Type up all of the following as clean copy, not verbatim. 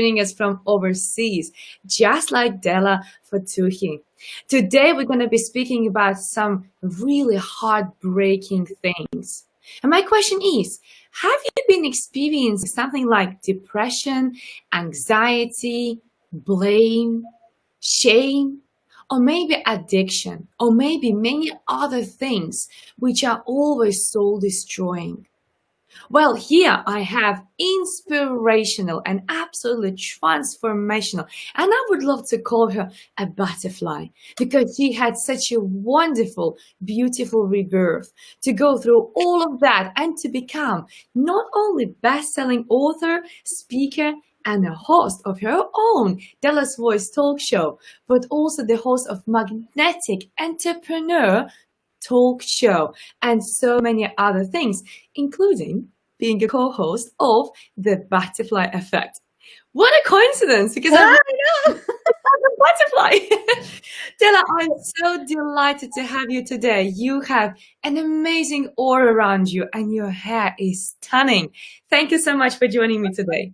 joining us from overseas, just like Dela for Tuhi. Today, we're going to be speaking about some really heartbreaking things. And my question is, have you been experiencing something like depression, anxiety, blame, shame, or maybe addiction, or maybe many other things which are always soul destroying? Well, here I have inspirational and absolutely transformational, and I would love to call her a butterfly because she had such a wonderful, beautiful rebirth to go through all of that and to become not only best-selling author, speaker, and a host of her own Della's Voice talk show, but also the host of Magnetic Entrepreneur talk show, and so many other things, including being a co-host of The Butterfly Effect. What a coincidence, because I'm I know. a butterfly. Dela, I'm so delighted to have you today. You have an amazing aura around you and your hair is stunning. Thank you so much for joining me today.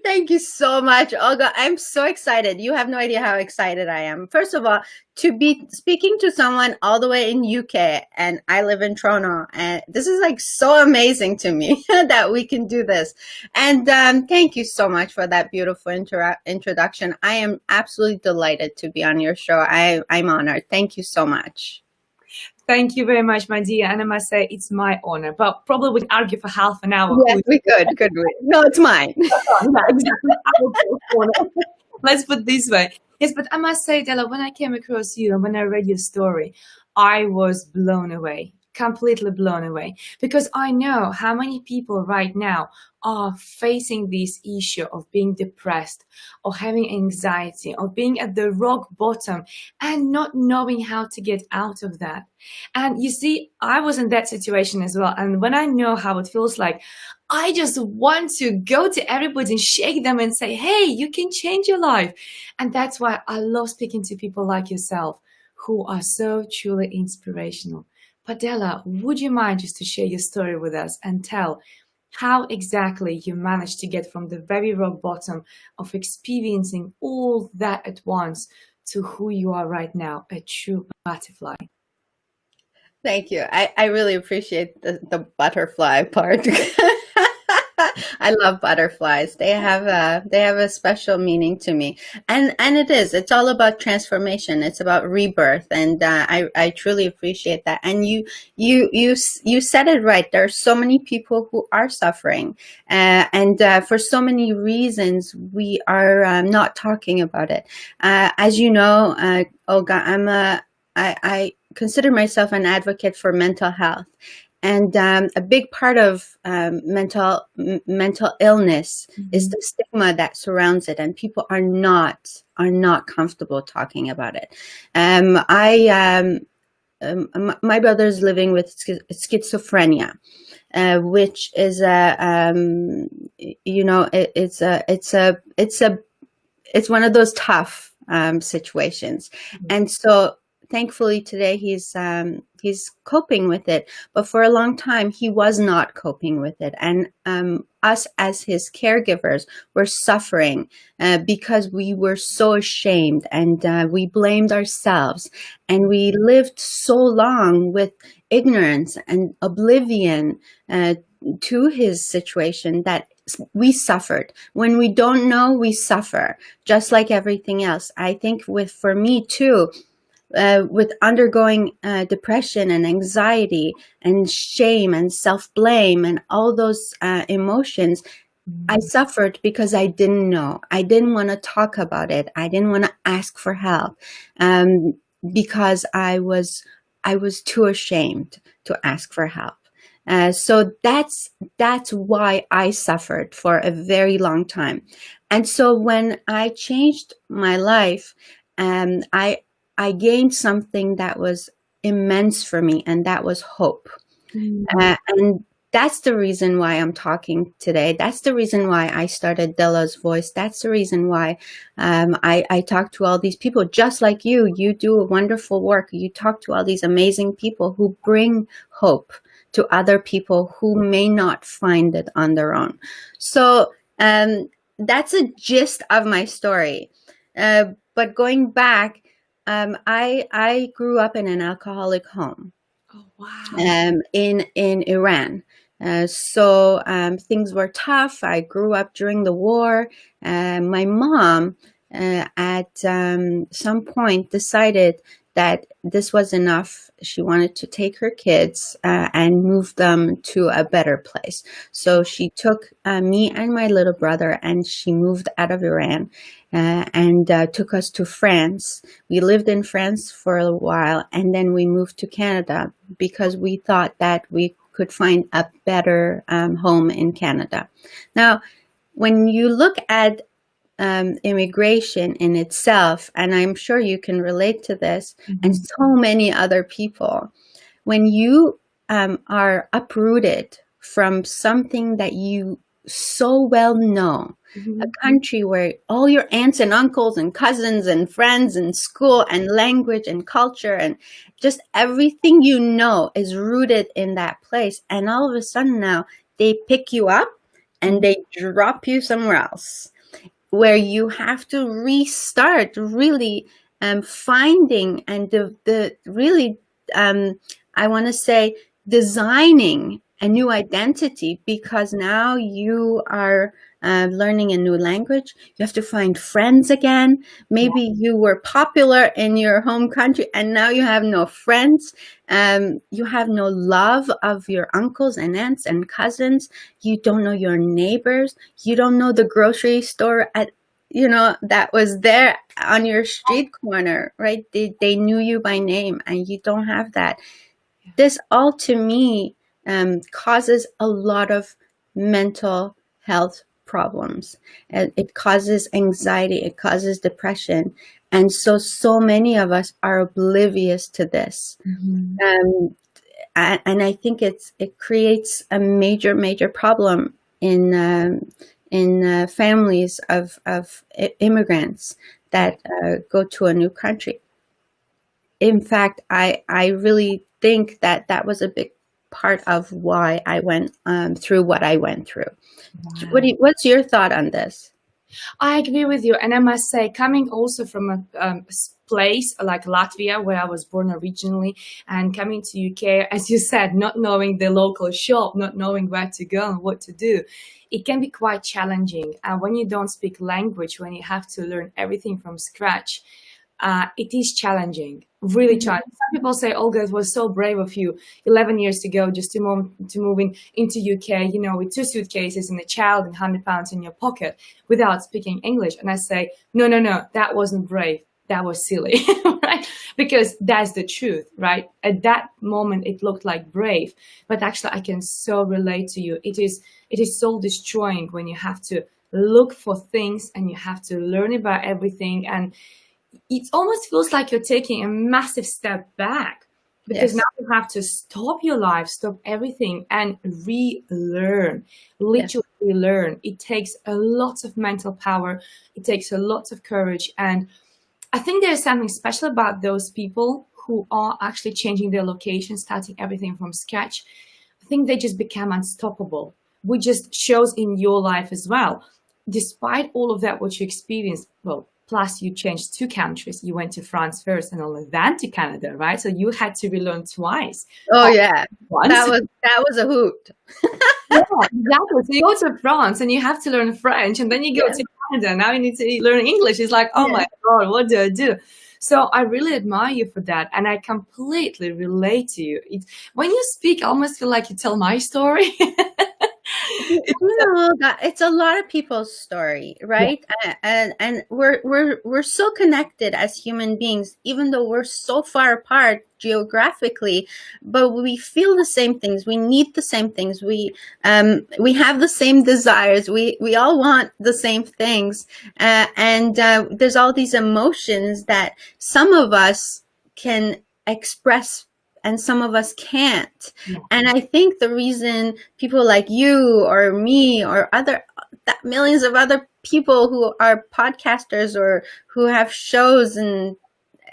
Thank you so much, Olga. I'm so excited. You have no idea how excited I am. First of all, to be speaking to someone all the way in UK, and I live in Toronto, and this is like so amazing to me that we can do this. And thank you so much for that beautiful introduction. I am absolutely delighted to be on your show. I'm honored. Thank you so much. Thank you very much, my dear. And I must say, it's my honor. But probably we can argue for half an hour. Yes, we could we? No, it's mine. Yeah, exactly. Let's put it this way. Yes, but I must say, Dela, when I came across you and when I read your story, I was blown away, completely blown away, because I know how many people right now are facing this issue of being depressed or having anxiety or being at the rock bottom and not knowing how to get out of that. And you see, I was in that situation as well. And when I know how it feels like, I just want to go to everybody and shake them and say, hey, you can change your life. And that's why I love speaking to people like yourself who are so truly inspirational. But Dela, would you mind just to share your story with us and tell how exactly you managed to get from the very rock bottom of experiencing all that at once to who you are right now, a true butterfly? Thank you. I really appreciate the butterfly part. I love butterflies. They have a special meaning to me, and it's all about transformation. It's about rebirth, and I truly appreciate that. And you said it right. There are so many people who are suffering, and for so many reasons we are not talking about it. As you know, Olga, I consider myself an advocate for mental health. And a big part of mental illness is the stigma that surrounds it, and people are not comfortable talking about it. My brother's living with schizophrenia, which is it's one of those tough situations, and so thankfully today he's coping with it, but for a long time he was not coping with it, and us as his caregivers were suffering because we were so ashamed, and we blamed ourselves, and we lived so long with ignorance and oblivion to his situation that we suffered. When we don't know, we suffer just like everything else. I think for me too, with undergoing depression and anxiety and shame and self-blame and all those emotions, I suffered because I didn't know. I didn't want to talk about it. I didn't want to ask for help because I was too ashamed to ask for help. So that's why I suffered for a very long time. And so when I changed my life, I gained something that was immense for me, and that was hope. And that's the reason why I'm talking today. That's the reason why I started Dela's Voice. That's the reason why I talk to all these people just like you. You do wonderful work. You talk to all these amazing people who bring hope to other people who may not find it on their own. So that's a gist of my story. But going back, I grew up in an alcoholic home, Oh, wow. in Iran. So things were tough. I grew up during the war. My mom, at some point, decided that this was enough. She wanted to take her kids and move them to a better place. So she took me and my little brother, and she moved out of Iran and took us to France. We lived in France for a while, and then we moved to Canada because we thought that we could find a better home in Canada. Now, when you look at immigration in itself, and I'm sure you can relate to this, and so many other people, when you are uprooted from something that you so well know, a country where all your aunts and uncles and cousins and friends and school and language and culture and just everything you know is rooted in that place, and all of a sudden now they pick you up and they drop you somewhere else where you have to restart really finding and the really I want to say designing a new identity, because now you are learning a new language. You have to find friends again. Maybe you were popular in your home country and now you have no friends. You have no love of your uncles and aunts and cousins. You don't know your neighbors. You don't know the grocery store that was there on your street corner, right? They knew you by name, and you don't have that. This all, to me, causes a lot of mental health problems. It causes anxiety. It causes depression. And so many of us are oblivious to this. And I think it creates a major, major problem in families of immigrants that go to a new country. In fact, I really think that was a big part of why I went through what I went through. Wow. What's your thought on this? I agree with you. And I must say, coming also from a place like Latvia, where I was born originally, and coming to UK, as you said, not knowing the local shop, not knowing where to go and what to do, it can be quite challenging. And when you don't speak language, when you have to learn everything from scratch, it is challenging, really challenging. Some people say, Olga, it was so brave of you 11 years ago just to move into UK, with 2 suitcases and a child and £100 in your pocket without speaking English. And I say, no, that wasn't brave. That was silly, right? Because that's the truth, right? At that moment, it looked like brave, but actually I can so relate to you. It is soul destroying when you have to look for things and you have to learn about everything, and it almost feels like you're taking a massive step back, because now you have to stop your life, stop everything, and relearn, literally relearn. It takes a lot of mental power. It takes a lot of courage. And I think there's something special about those people who are actually changing their location, starting everything from scratch. I think they just become unstoppable, which just shows in your life as well. Despite all of that, what you experienced, well, plus you changed 2 countries. You went to France first and only then to Canada, right? So you had to relearn twice. Oh yeah, once. that was a hoot. Yeah, exactly. So you go to France and you have to learn French, and then you go to Canada. Now you need to learn English. It's like, oh my God, what do I do? So I really admire you for that, and I completely relate to you. When you speak, I almost feel like you tell my story. It's a lot of people's story, right? And we're so connected as human beings, even though we're so far apart geographically, but we feel the same things. We need the same things. We have the same desires. We all want the same things, and there's all these emotions that some of us can express and some of us can't. And I think the reason people like you or me or millions of other people who are podcasters or who have shows and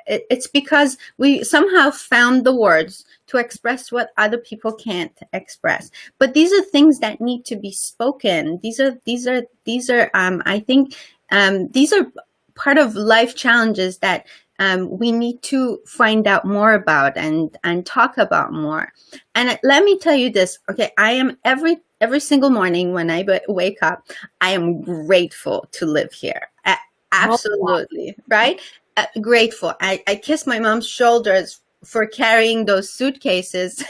it's because we somehow found the words to express what other people can't express. But these are things that need to be spoken. These are I think these are part of life challenges that we need to find out more about and talk about more. And let me tell you this, okay? I am every single morning when I wake up, I am grateful to live here. Absolutely, right? Grateful. I kiss my mom's shoulders for carrying those suitcases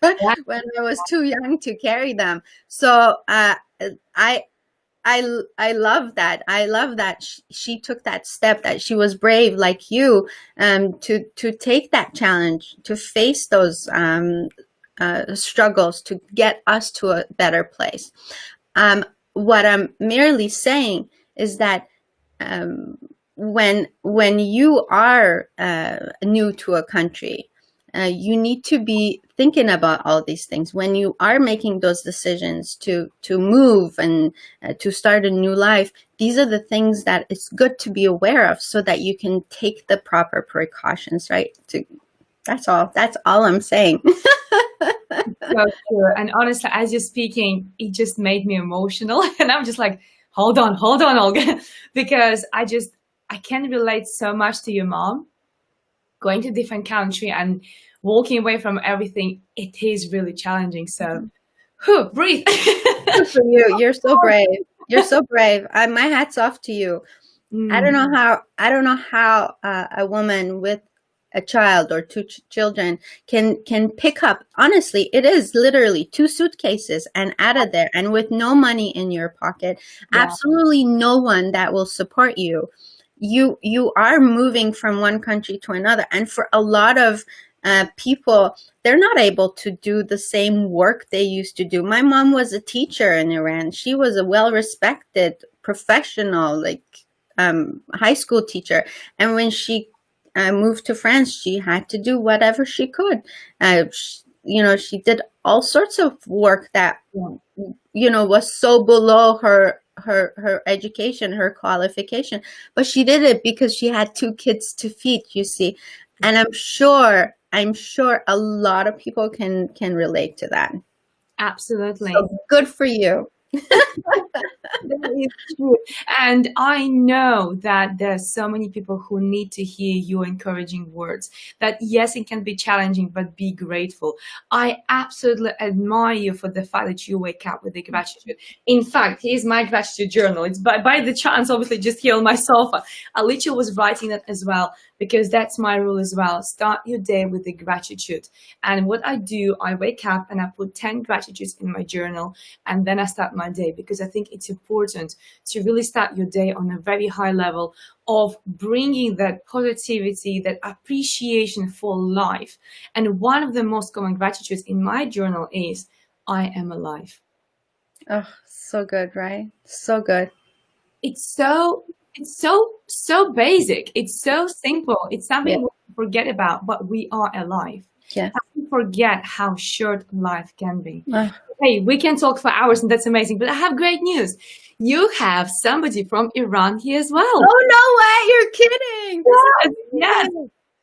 Yeah. when I was too young to carry them. So I I love that. I love that she took that step, that she was brave like you, to take that challenge, to face those struggles, to get us to a better place. What I'm merely saying is that when you are new to a country, you need to be thinking about all these things when you are making those decisions to move and to start a new life. These are the things that it's good to be aware of, so that you can take the proper precautions, right? That's all I'm saying. So true. And honestly, as you're speaking, it just made me emotional. And I'm just like, hold on, Olga. Because I can relate so much to your mom going to a different country and walking away from everything. It is really challenging. So, breathe. Good for you. You're so brave. You're so brave. My hat's off to you. I don't know how a woman with a child or two children can pick up. Honestly, it is literally 2 suitcases and out of there, and with no money in your pocket, Yeah. absolutely no one that will support you. You are moving from one country to another, and for a lot of people, they're not able to do the same work they used to do. My mom was a teacher in Iran. She was a well-respected professional, like high school teacher. And when she moved to France, she had to do whatever she could. She did all sorts of work that, was so below her education, her qualification. But she did it because she had 2 kids to feed, you see. And I'm sure a lot of people can relate to that. Absolutely. So good for you. That is true. And I know that there's so many people who need to hear your encouraging words, that yes, it can be challenging, but be grateful. I absolutely admire you for the fact that you wake up with the gratitude. In fact, here's my gratitude journal. It's by the chance, obviously, just here on my sofa. I literally was writing that as well, because that's my rule as well. Start your day with the gratitude. And what I do, I wake up and I put 10 gratitudes in my journal, and then I start my day, because I think it's important to really start your day on a very high level of bringing that positivity, that appreciation for life. And one of the most common gratitudes in my journal is, I am alive. Oh, so good, right? So good. It's so basic. It's so simple. It's something we forget about, but we are alive. Yes. We forget how short life can be. Hey, we can talk for hours, and that's amazing. But I have great news. You have somebody from Iran here as well. Oh, no way! You're kidding! Yes.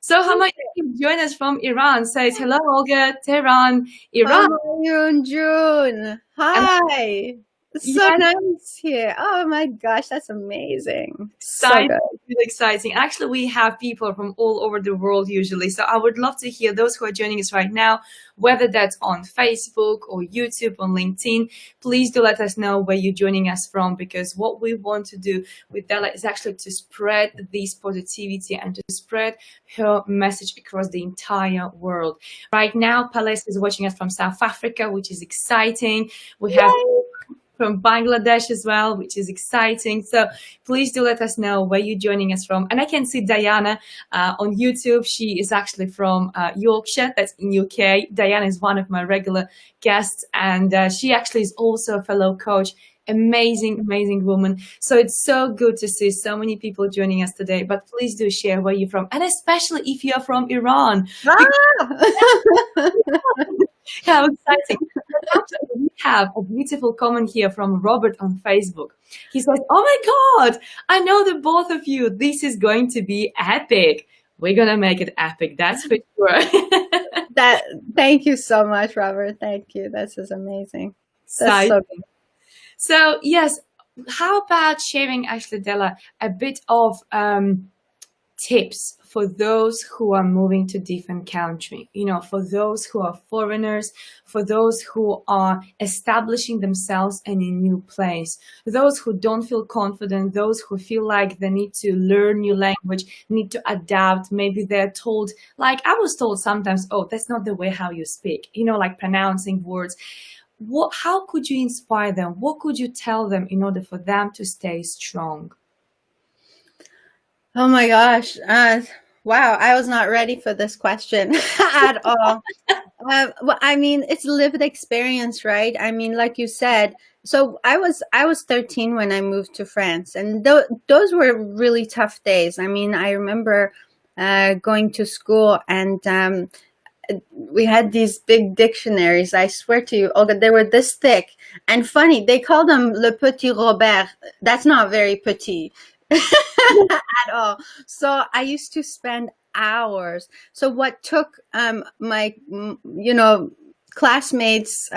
So how much you join us from Iran? Says hello, Olga, Tehran, Iran. How are you, June? Hi. So nice here. Oh my gosh, that's amazing. So good. Really exciting. Actually, we have people from all over the world usually. So I would love to hear those who are joining us right now, whether that's on Facebook or YouTube, on LinkedIn. Please do let us know where you're joining us from, because what we want to do with Dela is actually to spread this positivity and to spread her message across the entire world. Right now, Palace is watching us from South Africa, which is exciting. We have from Bangladesh as well, which is exciting. So please do let us know where you're joining us from. And I can see Diana on YouTube. She is actually from Yorkshire, that's in UK. Diana is one of my regular guests, and she actually is also a fellow coach. Amazing woman. So it's so good to see so many people joining us today. But please do share where you're from, and especially if you're from Iran. How exciting. We have a beautiful comment here from Robert on Facebook. He says, oh my God, I know the both of you. This is going to be epic. We're gonna make it epic, that's for sure. That thank you so much, Robert. Thank you. This is amazing. That's So so so yes, how about sharing actually, Della, a bit of tips for those who are moving to different country, for those who are foreigners, for those who are establishing themselves in a new place, those who don't feel confident, those who feel like they need to learn new language, need to adapt. Maybe they're told, like I was told sometimes, oh, that's not the way how you speak, like pronouncing words. How could you inspire them? What could you tell them in order for them to stay strong? Oh my gosh. Wow, I was not ready for this question at all. Well, I mean, it's lived experience, right? I mean, like you said, so I was 13 when I moved to France, and those were really tough days. I mean, I remember going to school, and we had these big dictionaries. I swear to you, Olga, they were this thick and funny. They called them Le Petit Robert. That's not very petit at all. So I used to spend hours. So what took my classmates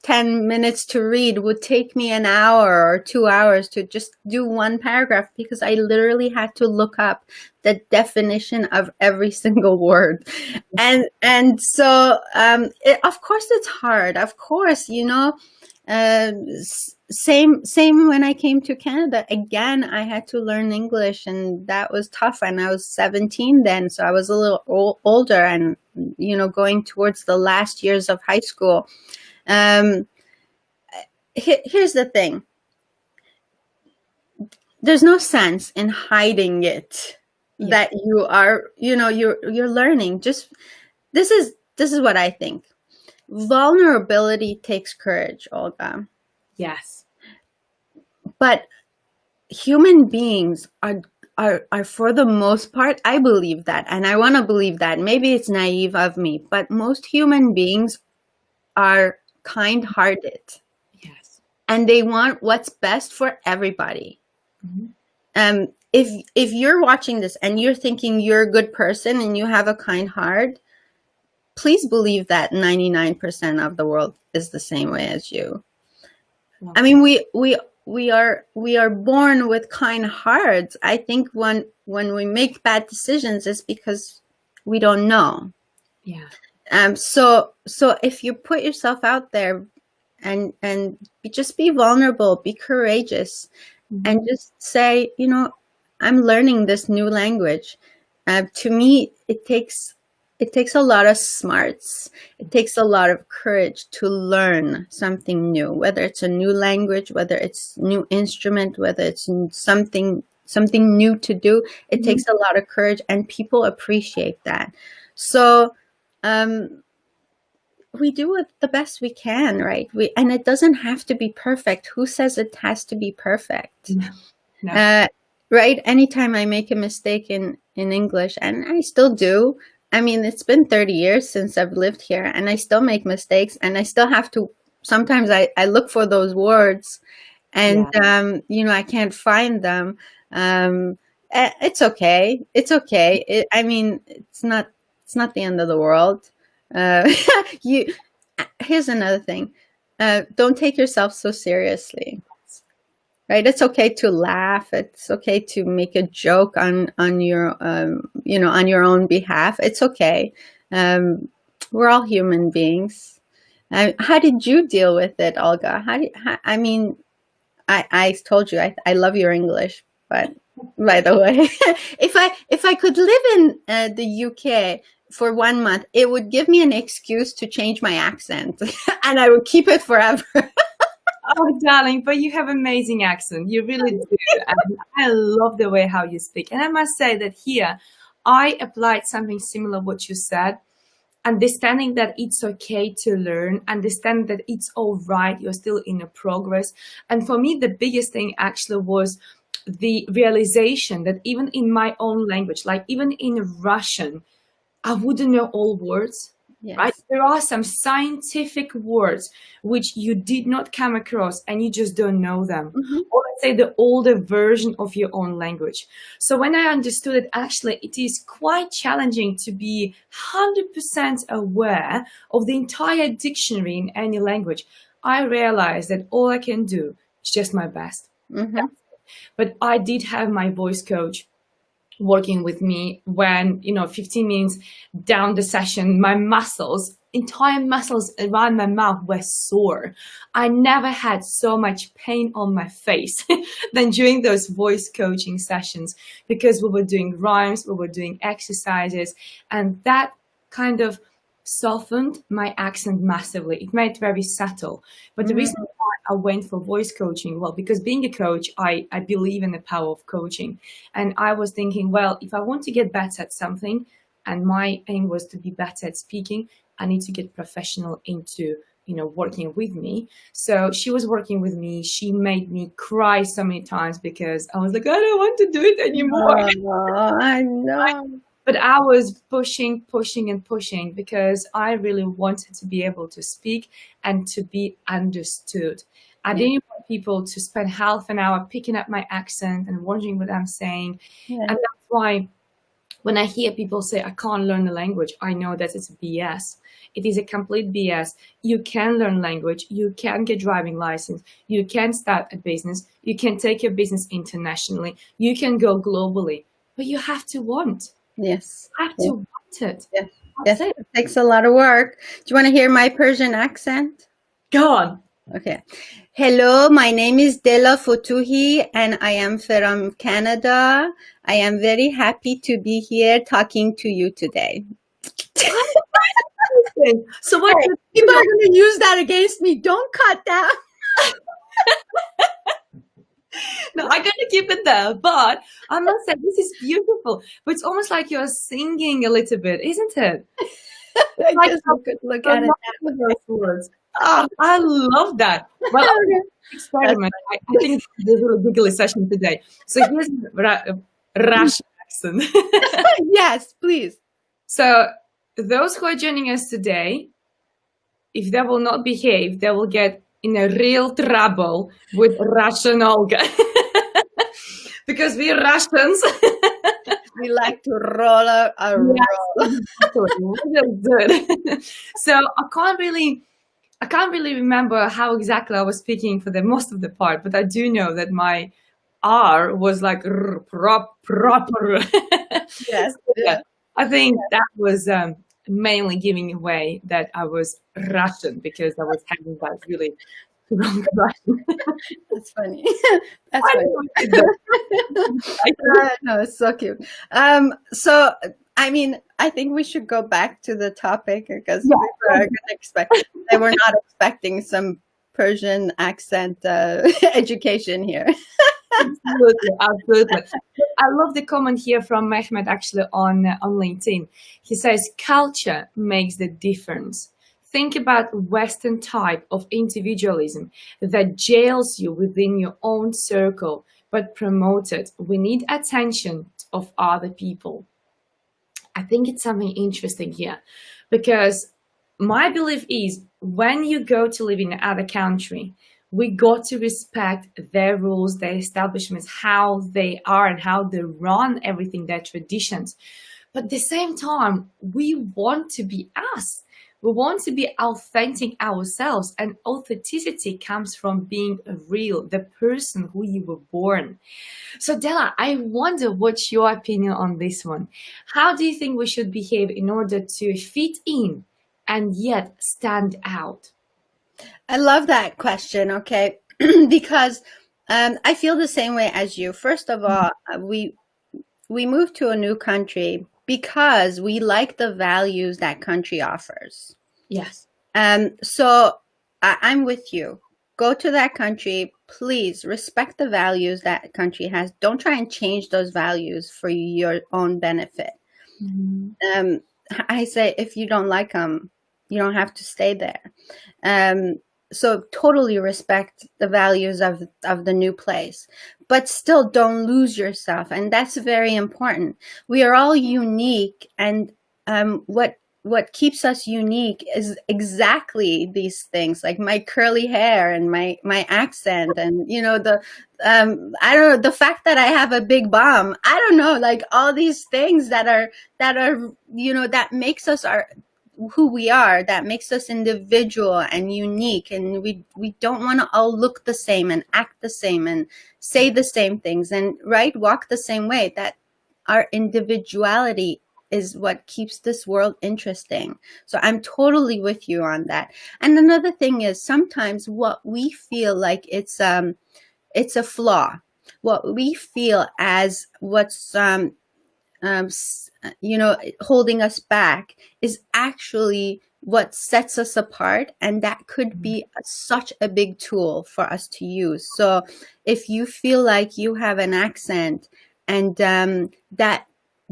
10 minutes to read would take me an hour or 2 hours to just do one paragraph, because I literally had to look up the definition of every single word. And so of course it's hard, of course, uh, same when I came to Canada. Again, I had to learn English, and that was tough. And I was 17 then, so I was a little older, and going towards the last years of high school. Here's the thing: there's no sense in hiding it, that you are, you're learning. Just this is what I think. Vulnerability takes courage, Olga. Yes. But human beings are for the most part, I believe that, and I want to believe that. Maybe it's naive of me, but most human beings are kind-hearted. Yes. And they want what's best for everybody. Mm-hmm. If you're watching this and you're thinking you're a good person and you have a kind heart, please believe that 99% of the world is the same way as you. Wow. I mean, we are born with kind hearts. I think when we make bad decisions, it's because we don't know. Yeah. So if you put yourself out there and just be vulnerable, be courageous, and just say, I'm learning this new language. To me, it takes a lot of smarts. It takes a lot of courage to learn something new, whether it's a new language, whether it's new instrument, whether it's something new to do. It takes a lot of courage, and people appreciate that. So we do it the best we can, right? And it doesn't have to be perfect. Who says it has to be perfect? No. Right? Anytime I make a mistake in English, and I still do. I mean, it's been 30 years since I've lived here, and I still make mistakes, and I still have to, sometimes I look for those words, and I can't find them. It's okay. It's okay. I mean, it's not the end of the world. Here's another thing. Don't take yourself so seriously. Right? It's okay to laugh. It's okay to make a joke on your on your own behalf. It's okay. We're all human beings. How did you deal with it, Olga? I mean, I told you I love your English, but by the way, if I could live in the UK for 1 month, it would give me an excuse to change my accent, and I would keep it forever. Oh, darling, but you have amazing accent. You really do. And I love the way how you speak. And I must say that here, I applied something similar what you said, understanding that it's okay to learn, understand that it's all right, you're still in a progress. And for me, the biggest thing actually was the realization that even in my own language, like even in Russian, I wouldn't know all words. right? Yes. There are some scientific words which you did not come across and you just don't know them. Hmm. Or let's say the older version of your own language. So when I understood it, actually, it is quite challenging to be 100% aware of the entire dictionary in any language. I realized that all I can do is just my best. Hmm. But I did have my voice coach working with me when 15 minutes down the session, my entire muscles around my mouth were sore. I never had so much pain on my face than during those voice coaching sessions, because we were doing rhymes, we were doing exercises, and that kind of softened my accent massively. It made it very subtle. But the reason why I went for voice coaching, well, because being a coach, I believe in the power of coaching. And I was thinking, well, if I want to get better at something, and my aim was to be better at speaking, I need to get professional into working with me. So she was working with me. She made me cry so many times because I was like, I don't want to do it anymore. Oh, I know. But I was pushing, pushing, and pushing because I really wanted to be able to speak and to be understood. I Yeah. didn't want people to spend half an hour picking up my accent and wondering what I'm saying. Yeah. And that's why when I hear people say, I can't learn the language, I know that it's BS. It is a complete BS. You can learn language. You can get driving license. You can start a business. You can take your business internationally. You can go globally. But you have to want. Yes. You have to want it. Yes. That's Yes. it. It takes a lot of work. Do you want to hear my Persian accent? Go on. Okay. Hello, my name is Dela Fotuhi and I am from Canada. I am very happy to be here talking to you today. So what Hey, people are going to use that against me. Don't cut that. no, I gotta keep it there. But I must say this is beautiful. But it's almost like you're singing a little bit, isn't it? I Like guess we could look at it that way. those words. Ah, I love that. Well, experiment. I think this is a giggly session today. So here's Russian accent. Yes, please. So those who are joining us today, if they will not behave, they will get in a real trouble with Russian Olga. Because we Russians, We like to roll a roll. really good. So I can't really remember how exactly I was speaking for the most of the part, but I do know that my R was like proper. Yes. Yeah, I think that was mainly giving away that I was Russian because I was having that really wrong Russian. That's funny. That's I funny. don't know. No, it's so cute. So I mean, I think we should go back to the topic because Yeah. people are going to expect. They were not expecting some Persian accent education here. Absolutely, absolutely. I love the comment here from Mehmet actually on LinkedIn. He says culture makes the difference. Think about Western type of individualism that jails you within your own circle, but promote it. We need attention of other people. I think it's something interesting here because my belief is when you go to live in another country, we got to respect their rules, their establishments, how they are and how they run everything, their traditions. But at the same time, we want to be us. We want to be authentic ourselves, and authenticity comes from being real, the person who you were born. So, Della, I wonder what's your opinion on this one. How do you think we should behave in order to fit in and yet stand out? I love that question. Okay, because I feel the same way as you. First of all, we moved to a new country because we like the values that country offers. Yes. So I'm with you. Go to that country, please respect the values that country has. Don't try and change those values for your own benefit. Mhm. I say if you don't like them, you don't have to stay there. So totally respect the values of the new place, but still don't lose yourself, and that's very important. We are all unique, and what what keeps us unique is exactly these things, like my curly hair and my accent, and the I don't know, the fact that I have a big bum. I don't know, like all these things that are that makes us our who we are, that makes us individual and unique, and we don't want to all look the same and act the same and say the same things and walk the same way. That our individuality is what keeps this world interesting. So I'm totally with you on that. And another thing is, sometimes what we feel like it's a flaw, what we feel as what's um, holding us back, is actually what sets us apart, and that could be such a big tool for us to use. So if you feel like you have an accent and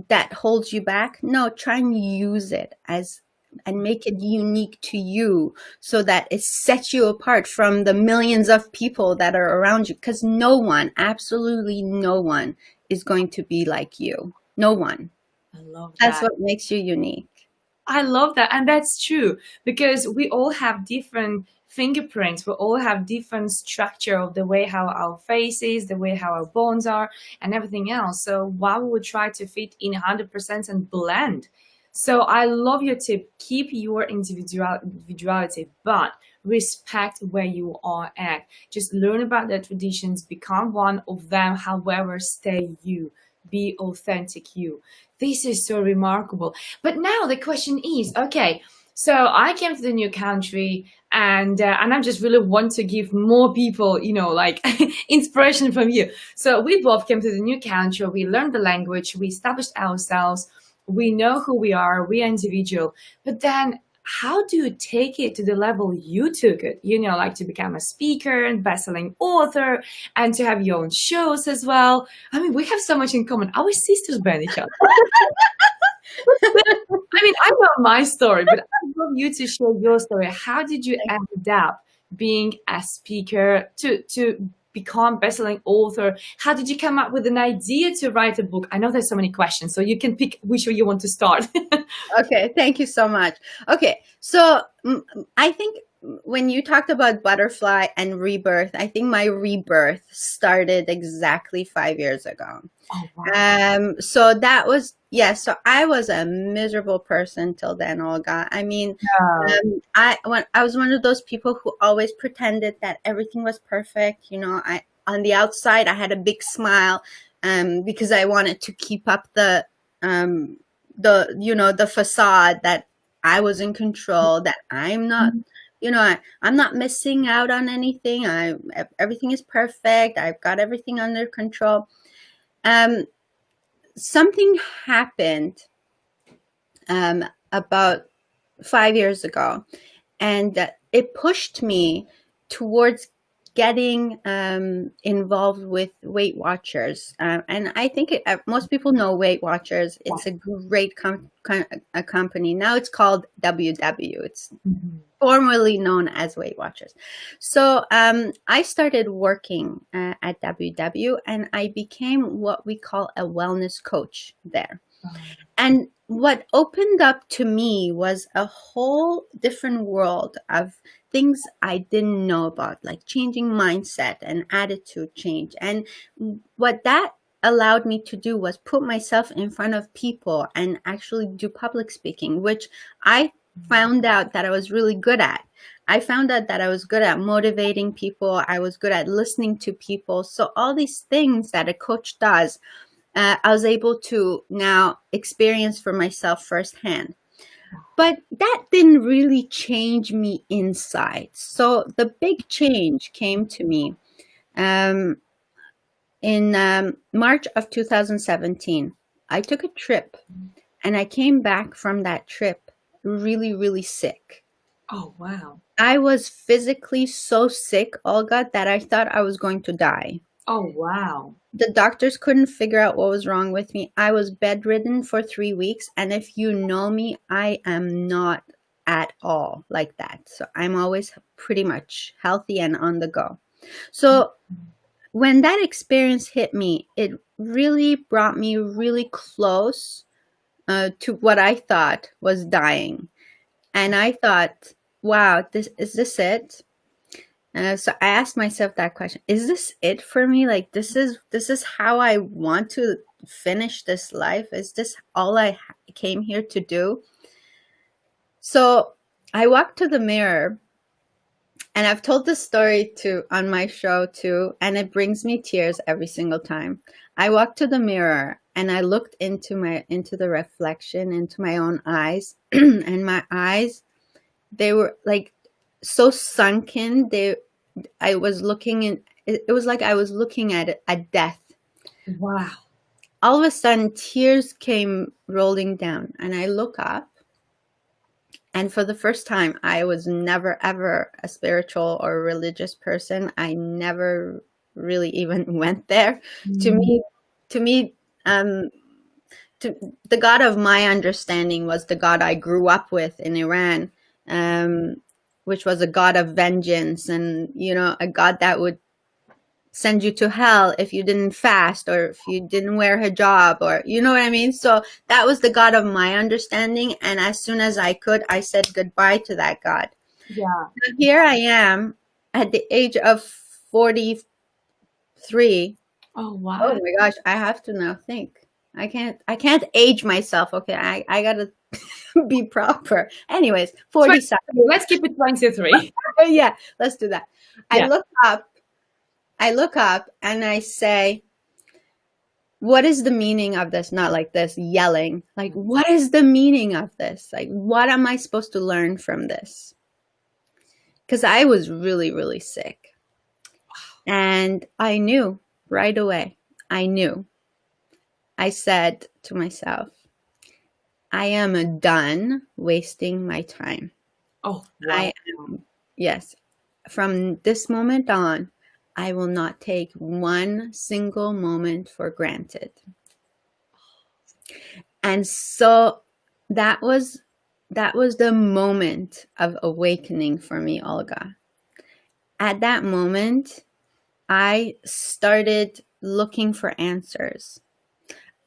that holds you back, no, try and use it as and make it unique to you, so that it sets you apart from the millions of people that are around you, because no one, absolutely no one, is going to be like you. No one. I love That's that. what makes you unique. I love that. And that's true because we all have different fingerprints. We all have different structure of the way how our face is, the way how our bones are, and everything else. So why we would try to fit in 100% and blend? So I love your tip. Keep your individuality, but respect where you are at. Just learn about the traditions, become one of them. However, stay you. Be authentic you. This is so remarkable. But now the question is, okay, so I came to the new country and I just really want to give more people, like inspiration from you. So we both came to the new country, we learned the language, we established ourselves, we know who we are, we are individual. But then how do you take it to the level you took it? Like to become a speaker and best-selling author and to have your own shows as well. I mean, we have so much in common. Our sisters band each other. I mean, I know my story, but I love you to share your story. How did you end up being a speaker to become best-selling author? How did you come up with an idea to write a book? I know there's so many questions, so you can pick which way you want to start. Okay, thank you so much. Okay, so I think when you talked about butterfly and rebirth, I think my rebirth started exactly 5 years ago. Oh, wow. So that was, yeah, so I was a miserable person till then, Olga. I mean, I was one of those people who always pretended that everything was perfect. I on the outside I had a big smile, because I wanted to keep up um, the facade that I was in control, that I'm not, I'm not missing out on anything. Everything is perfect. I've got everything under control. Something happened about 5 years ago, and it pushed me towards getting involved with Weight Watchers. And I think most people know Weight Watchers. It's a great a company. Now it's called WW. It's formerly known as Weight Watchers. So I started working at WW, and I became what we call a wellness coach there. And what opened up to me was a whole different world of things I didn't know about, like changing mindset and attitude change. And what that allowed me to do was put myself in front of people and actually do public speaking, which I found out that I was really good at. I found out that I was good at motivating people. I was good at listening to people. So all these things that a coach does, I was able to now experience for myself firsthand. But that didn't really change me inside. So the big change came to me in March of 2017. I took a trip, and I came back from that trip really, really sick. Oh, wow. I was physically so sick, Olga, that I thought I was going to die. Oh, wow. The doctors couldn't figure out what was wrong with me. I was bedridden for 3 weeks. And if you know me, I am not at all like that. So I'm always pretty much healthy and on the go. So when that experience hit me, it really brought me really close to what I thought was dying. And I thought, wow, this it? So I asked myself that question: is this it for me? Like, this is how I want to finish this life? Is this all I came here to do? So I walked to the mirror, and I've told this story too on my show too, and it brings me tears every single time. I walked to the mirror and I looked into the reflection, into my own eyes, and my eyes, they were like so sunken. I was looking in, it was like I was looking at death. Wow. All of a sudden, tears came rolling down, and I look up, and for the first time, I was never ever a spiritual or religious person. I never really even went there. To me, to me, the God of my understanding was the God I grew up with in Iran, which was a God of vengeance, and a God that would send you to hell if you didn't fast, or if you didn't wear hijab, or you know what I mean. So that was the God of my understanding, and as soon as I could, I said goodbye to that God. Yeah. So here I am at the age of 43. Oh, wow. Oh my gosh, I have to now think. I can't age myself. Okay, I gotta be proper. Anyways, 47. Let's keep it 23. Yeah, let's do that. Yeah. I look up and I say, what is the meaning of this? Not like this yelling, like, what is the meaning of this? Like, what am I supposed to learn from this? Because I was really, really sick. And I knew right away. I knew. I said to myself, I am done wasting my time. Oh, wow. Yes. From this moment on, I will not take one single moment for granted. And so that was the moment of awakening for me, Olga. At that moment, I started looking for answers.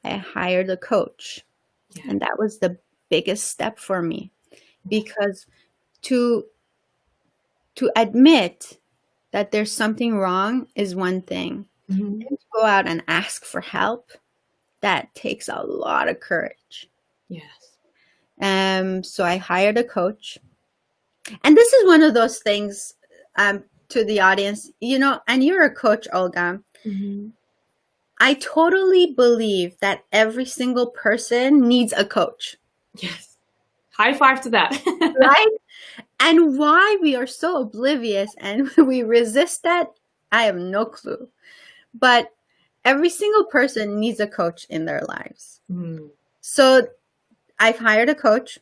I hired a coach. Yeah. And that was the biggest step for me, because to admit that there's something wrong is one thing. Mm-hmm. And to go out and ask for help, that takes a lot of courage. Yes. So I hired a coach. And this is one of those things, to the audience, and you're a coach, Olga. Mm-hmm. I totally believe that every single person needs a coach. Yes. High five to that. Right? And why we are so oblivious and we resist that, I have no clue. But every single person needs a coach in their lives. Mm. So I've hired a coach,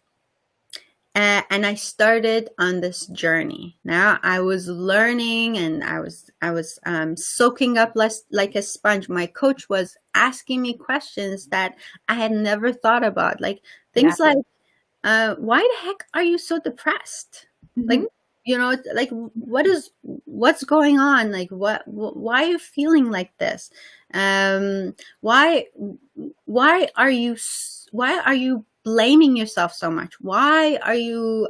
and I started on this journey. Now I was learning, and I was soaking up less like a sponge. My coach was asking me questions that I had never thought about, like things like, why the heck are you so depressed? Mm-hmm. Like, what's going on? Like, why are you feeling like this? Why are you blaming yourself so much? Why are you,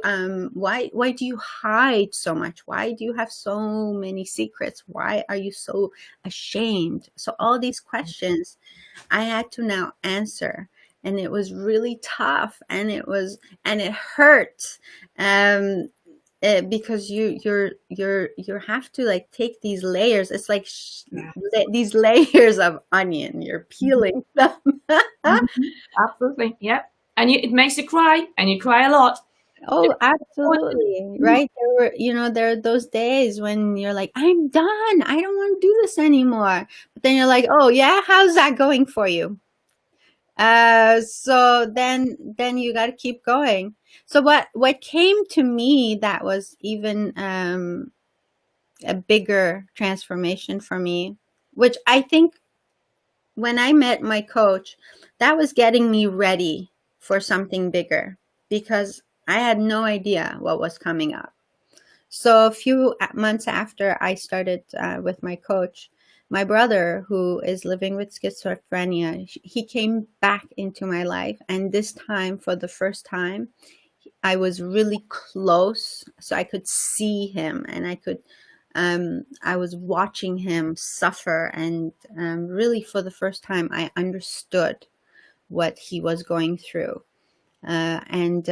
why do you hide so much? Why do you have so many secrets? Why are you so ashamed? So all these questions I had to now answer. And it was really tough, and it hurt, because you have to like take these layers. It's like these layers of onion. You're peeling them. Absolutely, yeah. And it makes you cry, and you cry a lot. Oh, absolutely, right. There are those days when you're like, I'm done. I don't want to do this anymore. But then you're like, oh yeah, how's that going for you? So then you got to keep going. So what came to me that was even a bigger transformation for me, which I think when I met my coach, that was getting me ready for something bigger, because I had no idea what was coming up. So a few months after I started with my coach, my brother, who is living with schizophrenia, he came back into my life. And this time, for the first time, I was really close, so I could see him, and I was watching him suffer. And really, for the first time, I understood what he was going through. And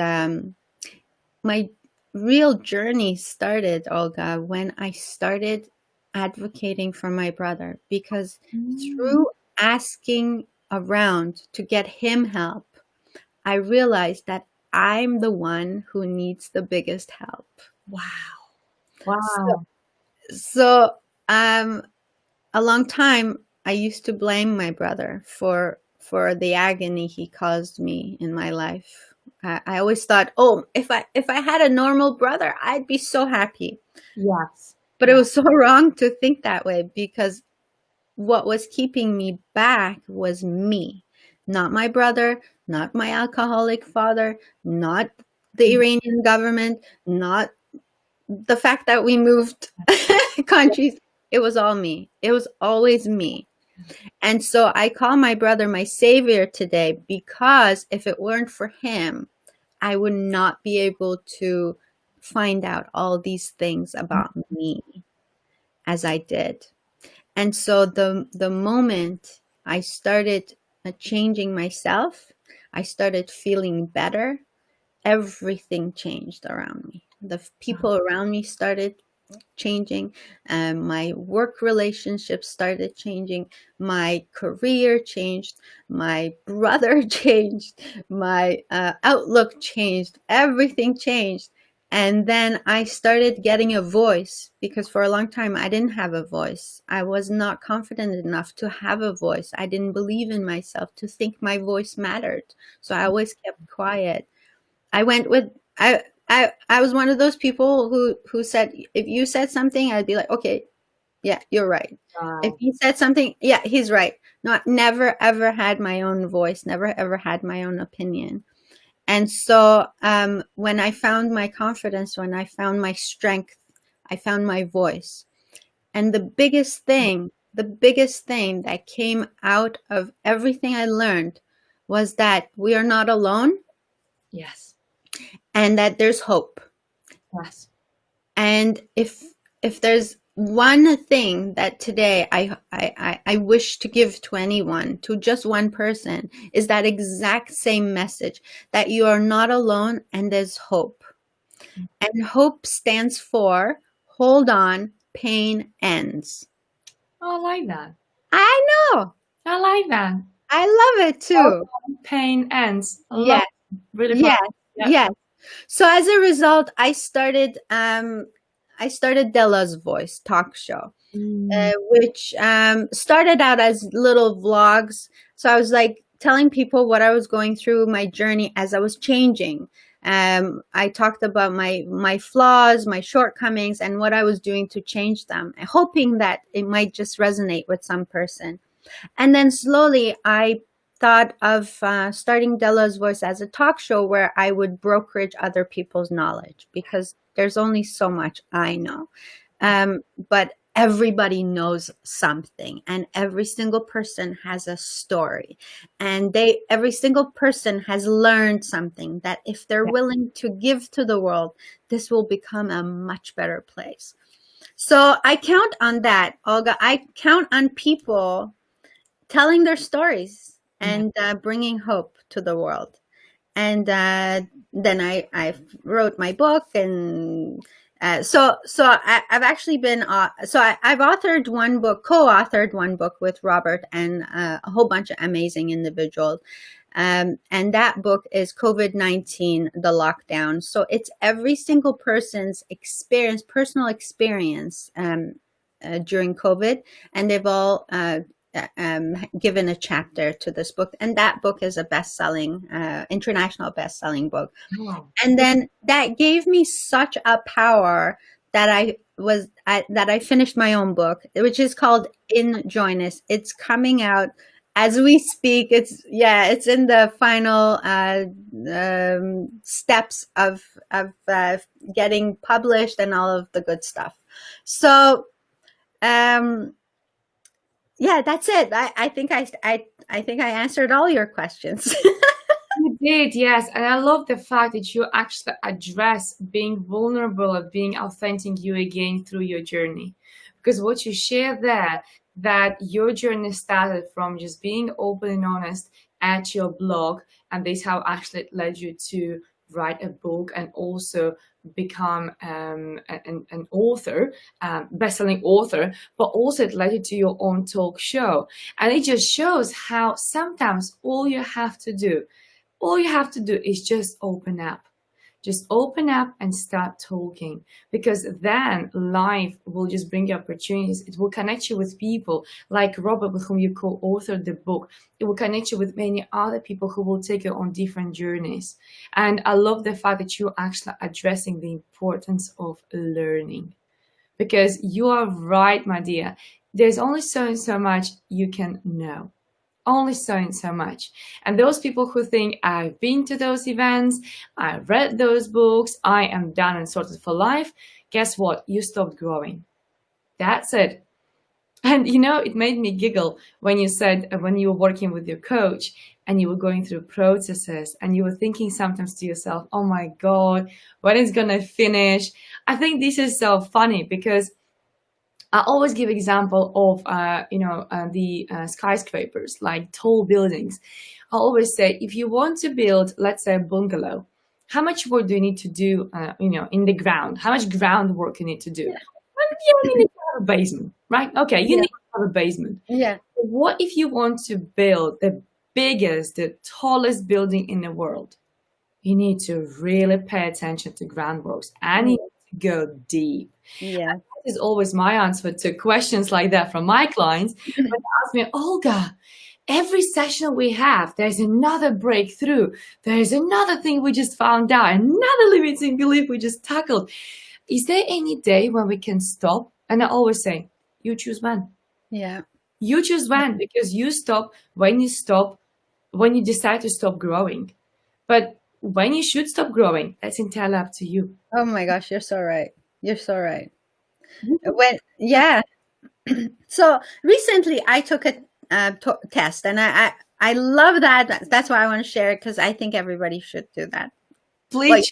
my real journey started, Olga, when I started advocating for my brother, because through asking around to get him help, I realized that I'm the one who needs the biggest help. Wow. So, Wow. so a long time I used to blame my brother for the agony he caused me in my life. I always thought, oh, if I had a normal brother, I'd be so happy. Yes. But it was so wrong to think that way, because what was keeping me back was me, not my brother, not my alcoholic father, not the Iranian government, not the fact that we moved countries. It was all me. It was always me. And so I call my brother my savior today, because if it weren't for him, I would not be able to find out all these things about me as I did. And so the moment I started changing myself, I started feeling better, everything changed around me. The people around me started changing, and my work relationships started changing, my career changed, my brother changed, my outlook changed, everything changed. And then I started getting a voice, because for a long time I didn't have a voice. I was not confident enough to have a voice. I didn't believe in myself to think my voice mattered, so I always kept quiet. I went with I was one of those people who said, if you said something, I'd be like, okay, yeah, you're right. If Wow. he said something, yeah, he's right. Not Never ever had my own voice, never ever had my own opinion. And so when I found my confidence, when I found my strength, I found my voice. And the biggest thing that came out of everything I learned was that we are not alone, Yes. and that there's hope. Yes. And if there's one thing that today I wish to give to anyone, to just one person, is that exact same message, that you are not alone and there's hope. And hope stands for hold on, pain ends. Oh, I like that. I know. I like that. I love it too. Pain ends. I love Yes, it. Really yes, powerful. Yeah. yes. So as a result, I started Dela's Voice talk show, which started out as little vlogs. So I was like telling people what I was going through, my journey as I was changing. I talked about my flaws, my shortcomings, and what I was doing to change them, hoping that it might just resonate with some person. And then slowly I thought of starting Dela's Voice as a talk show where I would brokerage other people's knowledge, because there's only so much I know. But everybody knows something, and every single person has a story, and every single person has learned something that if they're willing to give to the world, this will become a much better place. So I count on that, Olga. I count on people telling their stories Yeah. and bringing hope to the world. And then I wrote my book, and I've actually been I've authored one book, co-authored one book with Robert and a whole bunch of amazing individuals. And that book is COVID-19, the lockdown. So it's every single person's experience, personal experience during COVID, and they've all given a chapter to this book, and that book is a best-selling, international best-selling book. Wow. And then that gave me such a power that that I finished my own book, which is called In Joyness. It's coming out as we speak. It's in the final steps of getting published and all of the good stuff. So Yeah, that's it. I think I think I answered all your questions. You did, yes. And I love the fact that you actually address being vulnerable and being authentic you again through your journey. Because what you share there, that your journey started from just being open and honest at your blog, and this how actually it led you to write a book and also become an author, best-selling author, but also it led you to your own talk show. And it just shows how sometimes all you have to do is just open up. Just open up and start talking, because then life will just bring you opportunities. It will connect you with people like Robert, with whom you co-authored the book. It will connect you with many other people who will take you on different journeys. And I love the fact that you're actually addressing the importance of learning, because you are right, my dear. There's only so and so much you can know, only so and so much. And those people who think, I've been to those events, I read those books, I am done and sorted for life, guess what? You stopped growing. That's it. And it made me giggle when you said, when you were working with your coach and you were going through processes and you were thinking sometimes to yourself, oh my God, when is gonna finish? I think this is so funny, because I always give example of the skyscrapers, like tall buildings. I always say, if you want to build, let's say, a bungalow, how much work do you need to do, in the ground? How much groundwork you need to do? Yeah. Well, you need to have a basement, right? Okay, you Yeah. need to have a basement. Yeah. What if you want to build the biggest, the tallest building in the world? You need to really pay attention to groundworks, and you need to go deep. Yeah. Is always my answer to questions like that from my clients. When they ask me, Olga, every session we have, there's another breakthrough. There's another thing we just found out, another limiting belief we just tackled. Is there any day when we can stop? And I always say, you choose when. Yeah. You choose when, because you stop when you decide to stop growing. But when you should stop growing, that's entirely up to you. Oh my gosh, you're so right. You're so right. Yeah. So recently I took a test, and I love that. That's why I want to share it, because I think everybody should do that. Please.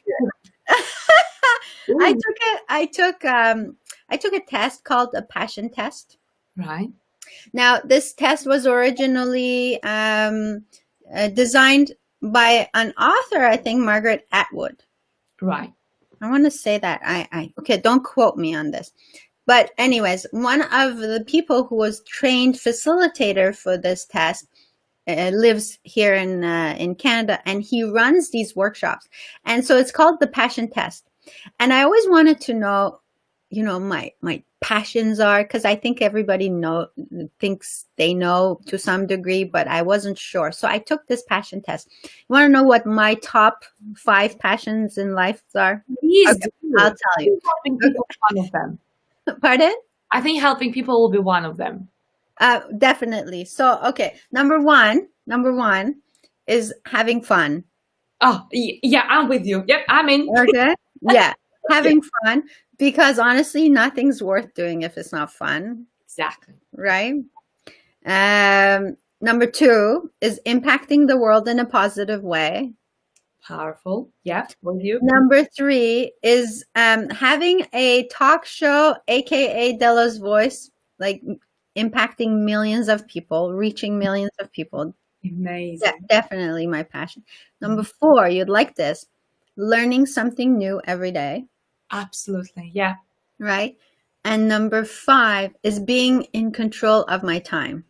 I took a test called a passion test. Right. Now, this test was originally designed by an author, I think, Margaret Atwood. Right. I want to say that. Okay, don't quote me on this. But anyways, one of the people who was trained facilitator for this test lives here in Canada, and he runs these workshops. And so it's called the passion test. And I always wanted to know, my passions are, because I think everybody thinks they know to some degree, but I wasn't sure. So I took this passion test. You want to know what my top 5 passions in life are? Please Okay, I'll tell you. Helping people is one of them. Pardon? I think helping people will be one of them. Definitely. So, okay. Number one is having fun. Oh, yeah, I'm with you. Yep, I'm in. Okay. Yeah. Having fun, because honestly, nothing's worth doing if it's not fun. Exactly. Right. Number 2 is impacting the world in a positive way. Powerful. Yeah, with you. Number 3 is having a talk show, aka Dela's Voice, like impacting millions of people, reaching millions of people. Amazing. Yeah, definitely my passion. Number 4, you'd like this, learning something new every day. Absolutely. Yeah. Right. And number 5 is being in control of my time.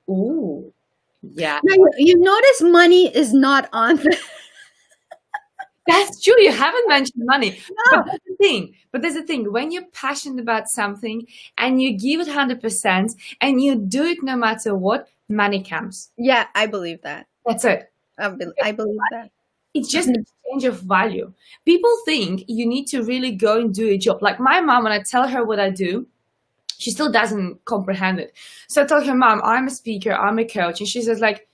Ooh. Yeah. Now, you notice money is not on That's true. You haven't mentioned money. No. But there's the thing. When you're passionate about something and you give it 100% and you do it no matter what, money comes. Yeah, I believe that. That's it. I believe that. It's just an exchange of value. People think you need to really go and do a job. Like my mom, when I tell her what I do, she still doesn't comprehend it. So I tell her, Mom, I'm a speaker, I'm a coach. And she says like,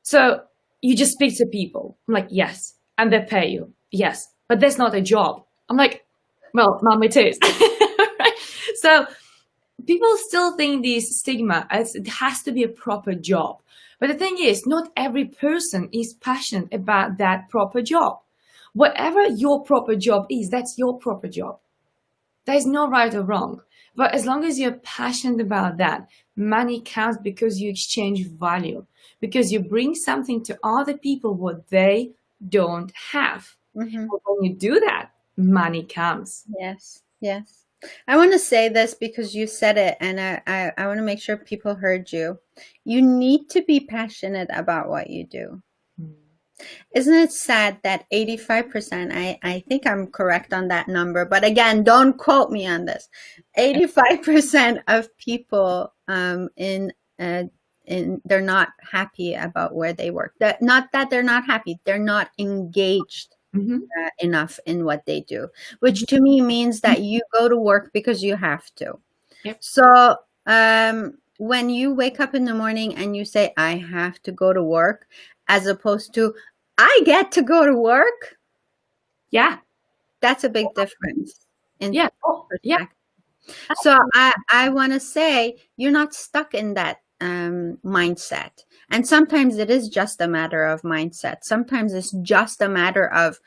so you just speak to people? I'm like, yes. And they pay you. Yes. But that's not a job. I'm like, well, Mom, it is. Right? So people still think this stigma as it has to be a proper job. But the thing is, not every person is passionate about that proper job. Whatever your proper job is, that's your proper job. There's no right or wrong. But as long as you're passionate about that, money counts because you exchange value, because you bring something to other people what they don't have. Mhm. And when you do that, money comes. Yes, yes. I want to say this because you said it, and I want to make sure people heard you. You need to be passionate about what you do. Isn't it sad that 85%, I think I'm correct on that number, but again, don't quote me on this. 85% of people they're not happy about where they work. Not that they're not happy, they're not engaged Mm-hmm. enough in what they do, which to me means that you go to work because you have to. Yep. So when you wake up in the morning and you say, I have to go to work, as opposed to, I get to go to work, Yeah. that's a big difference in Yeah. Oh, yeah. perspective. So I want to say you're not stuck in that mindset. And sometimes it is just a matter of mindset. Sometimes it's just a matter of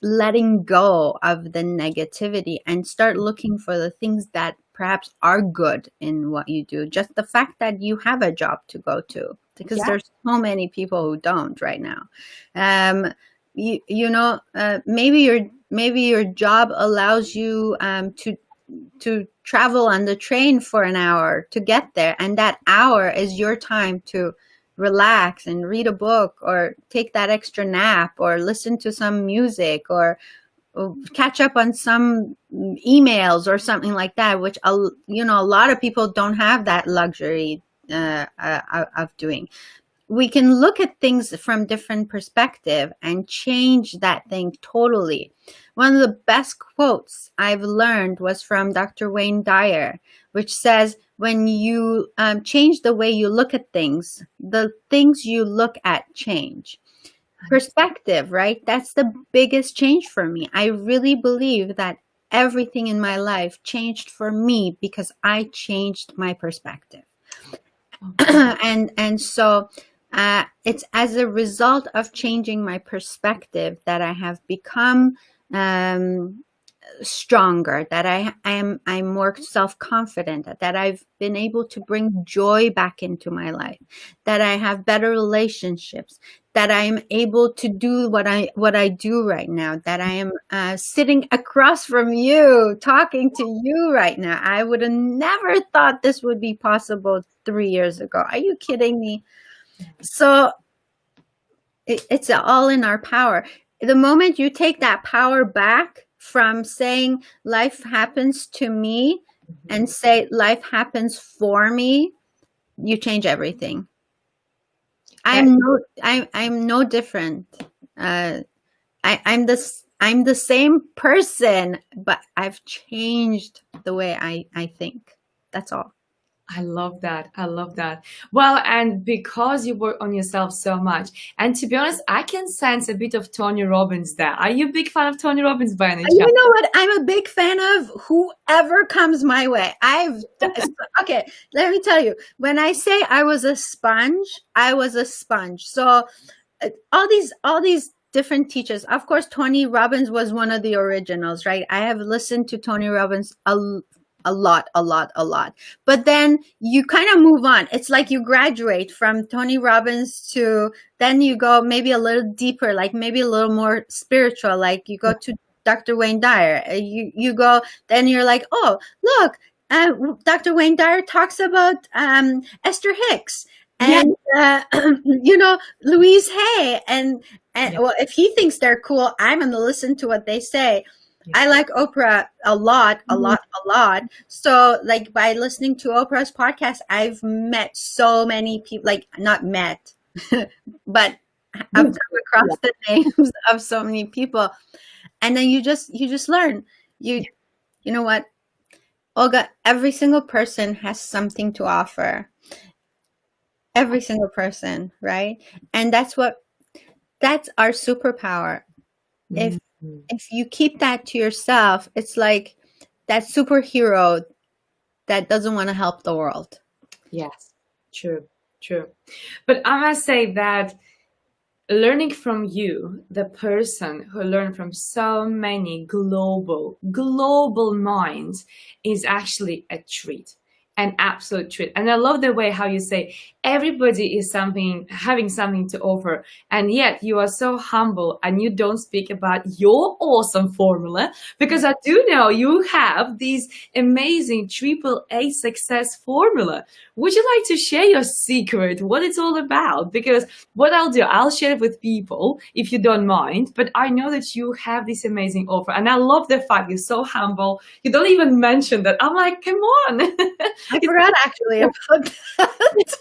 letting go of the negativity and start looking for the things that perhaps are good in what you do. Just the fact that you have a job to go to, because Yeah. there's so many people who don't right now. Maybe your job allows you to travel on the train for an hour to get there, and that hour is your time to relax and read a book or take that extra nap or listen to some music or catch up on some emails or something like that, which a lot of people don't have that luxury of doing. We can look at things from different perspective and change that thing totally. One of the best quotes I've learned was from Dr. Wayne Dyer, which says, when you change the way you look at things, the things you look at change. Perspective, right? That's the biggest change for me. I really believe that everything in my life changed for me because I changed my perspective. And so it's as a result of changing my perspective that I have become stronger, that I'm more self-confident, that I've been able to bring joy back into my life, that I have better relationships, that I'm able to do what I do right now, that I am sitting across from you, talking to you right now. I would have never thought this would be possible 3 years ago. Are you kidding me? So it's all in our power. The moment you take that power back from saying life happens to me and say life happens for me, you change everything. I'm no different. I'm the same person, but I've changed the way I think. That's all. I love that. I love that. Well, and because you work on yourself so much, and to be honest, I can sense a bit of Tony Robbins there. Are you a big fan of Tony Robbins by any You chance? know what? I'm a big fan of whoever comes my way. Okay, let me tell you. When I say I was a sponge, I was a sponge. So all these different teachers. Of course, Tony Robbins was one of the originals, right? I have listened to Tony Robbins a lot. But then you kind of move on. It's like you graduate from Tony Robbins to then you go maybe a little deeper, like maybe a little more spiritual, like you go to Dr. Wayne Dyer. You go, then you're like, oh, look, Dr. Wayne Dyer talks about Esther Hicks and Louise Hay and well, if he thinks they're cool, I'm going to listen to what they say. I like Oprah a lot. So like by listening to Oprah's podcast, I've met so many people, like not met, but I've come across the names of so many people. And then you just learn. You know what, Olga, every single person has something to offer. Every single person, right? And that's our superpower. If you keep that to yourself, it's like that superhero that doesn't want to help the world. Yes, true, true. But I must say that learning from you, the person who learned from so many global minds, is actually a treat, an absolute treat. And I love the way how you say everybody is having something to offer, and yet you are so humble and you don't speak about your awesome formula, because I do know you have these amazing triple A success formula. Would you like to share your secret, what it's all about? Because what I'll do, I'll share it with people if you don't mind. But I know that you have this amazing offer, and I love the fact you're so humble. You don't even mention that. I'm like, come on. I forgot actually about that.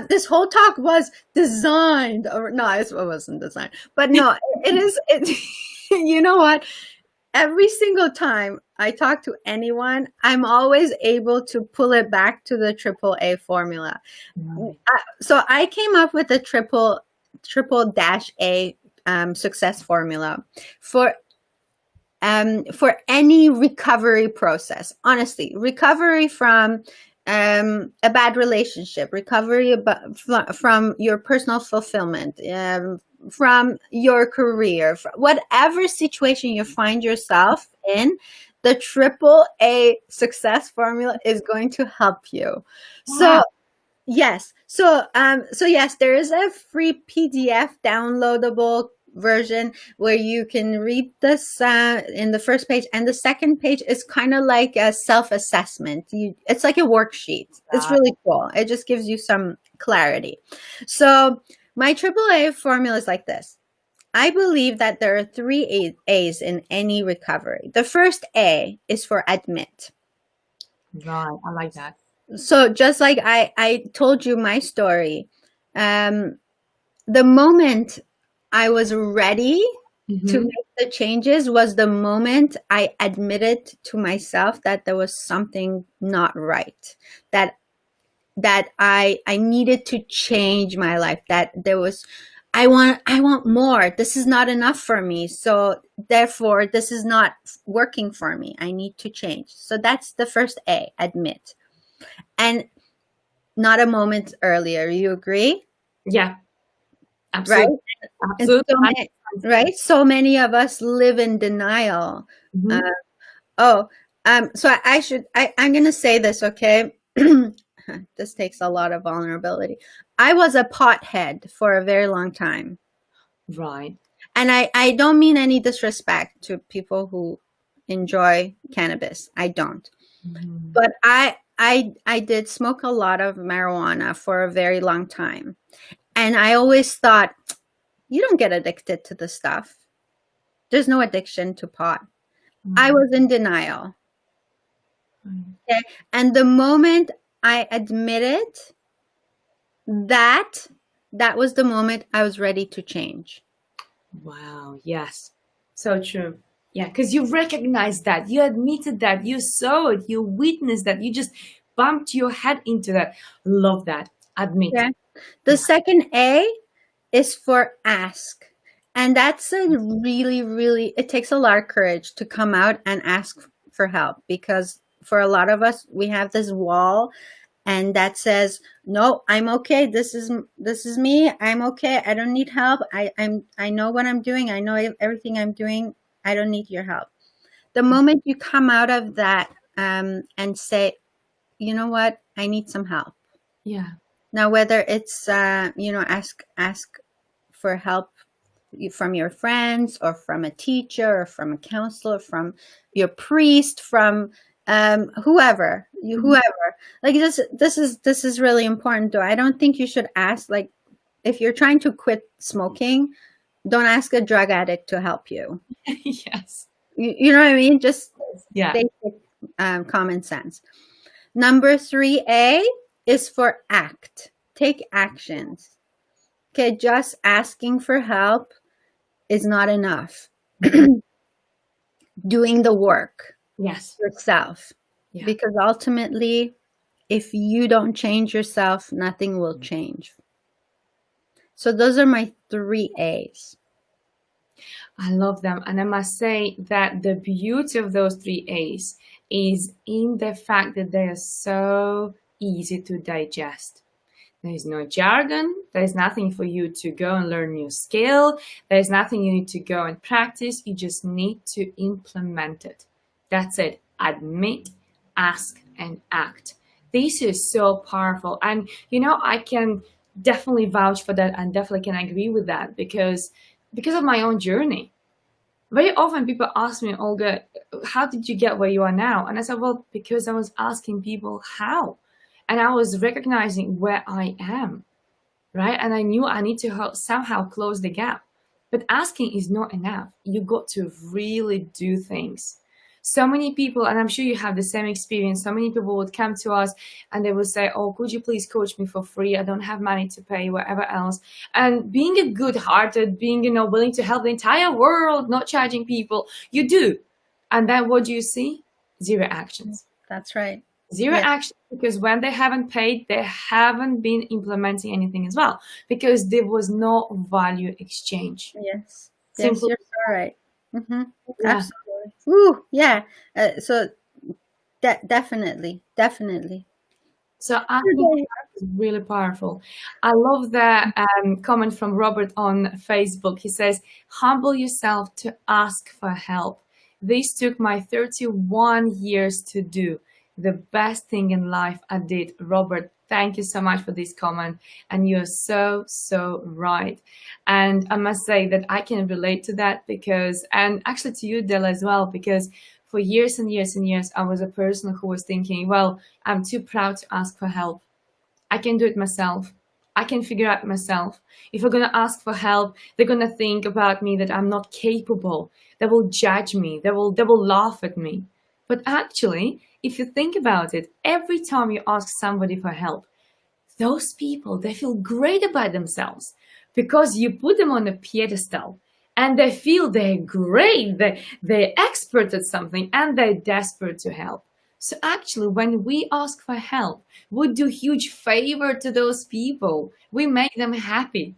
This whole talk was designed, or no, it wasn't designed, but no, it is. It, you know what? Every single time I talk to anyone, I'm always able to pull it back to the triple A formula. Right. So I came up with a triple dash A success formula for any recovery process. Honestly, recovery from a bad relationship, recovery from your personal fulfillment, from your career, whatever situation you find yourself in, the triple A success formula is going to help you. So Wow. yes. So yes, there is a free PDF downloadable version where you can read this in the first page, and the second page is kind of like a self-assessment. It's like a worksheet. It's really cool. It just gives you some clarity. So my AAA formula is like this. I believe that there are three A's in any recovery. The first A is for admit. Right. I like that. So just like I told you my story, the moment I was ready to Mm-hmm. make the changes was the moment I admitted to myself that there was something not right, that I needed to change my life, that there was I want more. This is not enough for me. So therefore this is not working for me. I need to change. So that's the first A, admit. And not a moment earlier. You agree? Yeah. Right? Absolutely. And Absolutely. right? So many of us live in denial. Uh, Mm-hmm. oh, so I'm going to say this, okay? This takes a lot of vulnerability. I was a pothead for a very long time. Right. And I don't mean any disrespect to people who enjoy cannabis. I don't. Mm-hmm. But I did smoke a lot of marijuana for a very long time. And I always thought, you don't get addicted to the stuff. There's no addiction to pot. I was in denial. Okay. And the moment I admitted that, that was the moment I was ready to change. Wow. Yes. So true. Yeah. Because you recognized that, you admitted that, you saw it, you witnessed that, you just bumped your head into that. Love that. Admit. Okay. The second A is for ask. And that's a really, really, it takes a lot of courage to come out and ask for help, because for a lot of us, we have this wall and that says, no, I'm okay. This is me. I'm okay. I don't need help. I know what I'm doing. I know everything I'm doing. I don't need your help. The moment you come out of that and say, you know what, I need some help. Yeah. Now, whether it's ask for help from your friends, or from a teacher, or from a counselor, from your priest, from whoever, like this is really important though. I don't think you should ask, like, if you're trying to quit smoking, don't ask a drug addict to help you. Yes. You know what I mean? Just Yeah. basic common sense. Number 3A is for act. Take actions. Okay, just asking for help is not enough. Doing the work Yes. yourself. Yeah. Because ultimately, if you don't change yourself, nothing will change. So those are my 3A's. I love them. And I must say that the beauty of those three A's is in the fact that they are so easy to digest. There is no jargon. There is nothing for you to go and learn new skill. There is nothing you need to go and practice. You just need to implement it. That's it. Admit, ask, and act. This is so powerful. And, I can definitely vouch for that and definitely can agree with that because of my own journey. Very often people ask me, Olga, how did you get where you are now? And I said, well, because I was asking people how. And I was recognizing where I am, right? And I knew I need to somehow close the gap. But asking is not enough. You got to really do things. So many people, and I'm sure you have the same experience, so many people would come to us and they would say, oh, could you please coach me for free? I don't have money to pay, whatever else. And being a good-hearted, being, willing to help the entire world, not charging people, you do. And then what do you see? Zero actions. That's right. Zero action, because when they haven't paid, they haven't been implementing anything as well, because there was no value exchange. Yes. Simply. Yes, you're so right. Mm-hmm. Yeah. Absolutely. Ooh, yeah. So definitely. So I think that's really powerful. I love the comment from Robert on Facebook. He says, humble yourself to ask for help. This took my 31 years to do. The best thing in life I did. Robert, thank you so much for this comment. And you're so, so right. And I must say that I can relate to that and actually to you, Dela, as well, because for years and years and years, I was a person who was thinking, well, I'm too proud to ask for help. I can do it myself. I can figure out myself. If I'm going to ask for help, they're going to think about me that I'm not capable. They will judge me. They will laugh at me. But actually, if you think about it, every time you ask somebody for help, those people, they feel great about themselves because you put them on a pedestal and they feel they're great, they're expert at something and they're desperate to help. So actually, when we ask for help, we do huge favor to those people. We make them happy.